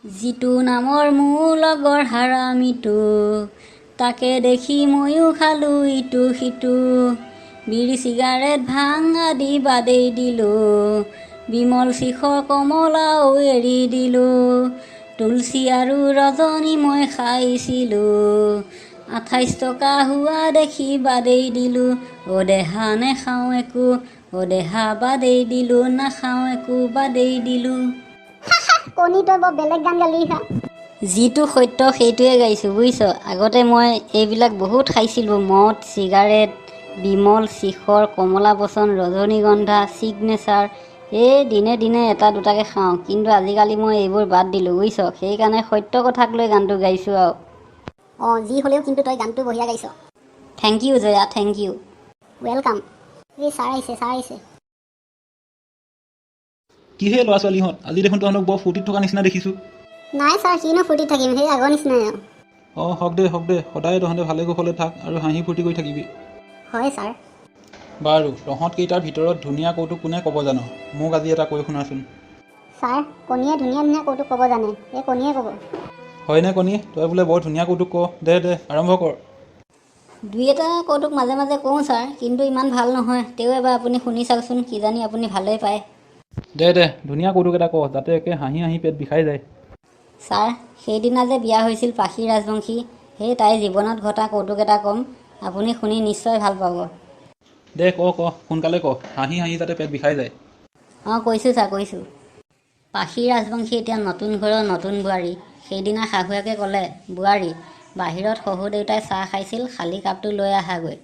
যিটো নামৰ মোৰ লগৰ হাৰামিটো তাকে দেখি ময়ো খালোঁ ইটো সিটো বিড়ি চিগাৰেট ভাং আদি বাদেই দিলোঁ বিমল শিখৰ কমলাও এৰি দিলোঁ তুলসী আৰু ৰজনী মই খাইছিলোঁ 28 টকা হোৱা দেখি বাদেই দিলোঁ দেহা নেখাওঁ একো দেহা বাদেই দিলোঁ নাখাওঁ একো বাদেই দিলোঁ কণী তই বৰ বেলেগ গান গালি হা যিটো সত্য সেইটোৱে গাইছোঁ বুজিছ আগতে মই এইবিলাক বহুত খাইছিলোঁ মদ চিগাৰেট বিমল শিখৰ কমলা বচন ৰজনীগন্ধা ছিগনেচাৰ এই দিনে দিনে এটা দুটাকৈ খাওঁ কিন্তু আজিকালি মই এইবোৰ বাদ দিলোঁ বুজিছ সেইকাৰণে সত্য কথাক লৈ গানটো গাইছোঁ আৰু যি হ'লেও কিন্তু তই গানটো বঢ়িয়া গাইছ thank you Jaya thank you welcome এই ছাৰ আহিছে কিহে ল'ৰা ছোৱালীহঁত আজি দেখোন তহঁতক বৰ ফূৰ্তিত থকা নিচিনা দেখিছোঁ নাই ছাৰ কিনো ফূৰ্তিত থাকিম সেই আগৰ নিচিনাই আৰু হওক দে সদায় তহঁতে ভালে কুশলে থাক আৰু হাঁহি ফূৰ্তি কৰি থাকিবি হয় ছাৰ বাৰু তহঁতকেইটাৰ ভিতৰত ধুনীয়া কৌতুক কোনে ক'ব জানো মোক আজি এটা কৈ শুনাচোন ছাৰ কণীয়ে ধুনীয়া ধুনীয়া কৌতুক ক'ব জানে এই কণীয়ে ক'ব হয়নে কণী তই বোলে বৰ ধুনীয়া কৌতুক ক দে আৰম্ভ কৰ দুই এটা কৌতুক মাজে মাজে কওঁ ছাৰ কিন্তু ইমান ভাল নহয় তেও এবাৰ আপুনি শুনি চাওকচোন কিজানি আপুনি ভালেই পায় দে ধুনীয়া কৌতুক এটা ক যাতে একে হাঁহি হাঁহি পেট বিষাই যায় ছাৰ সেইদিনা যে বিয়া হৈছিল পাখি ৰাজবংশী সেই তাইৰ জীৱনত ঘটা কৌতুক এটা ক'ম আপুনি শুনি নিশ্চয় ভাল পাব দে ক সোনকালে ক হাঁহি হাঁহি যাতে পেট বিষাই যায় কৈছোঁ ছাৰ কৈছোঁ পাখি ৰাজবংশী এতিয়া নতুন ঘৰৰ নতুন বোৱাৰী সেইদিনা শাহুৱেকে ক'লে বোৱাৰী বাহিৰত শহুৰ দেউতাই চাহ খাইছিল খালী কাপটো লৈ আহাগৈ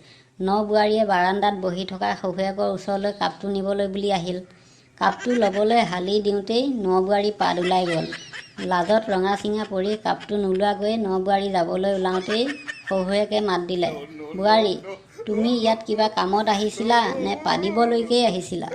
বোৱাৰীয়ে বাৰান্দাত বহি থকা শহুৱেকৰ ওচৰলৈ কাপটো নিবলৈ বুলি আহিল কাপটো ল'বলৈ হালি দিওঁতেই বোৱাৰী পাত ওলাই গ'ল লাজত ৰঙা চিঙা পৰি কাপটো নোলোৱাগৈয়ে বোৱাৰী যাবলৈ ওলাওঁতেই শহুৱেকে মাত দিলে বোৱাৰী তুমি ইয়াত কিবা কামত আহিছিলা নে পাদিবলৈকে আহিছিলা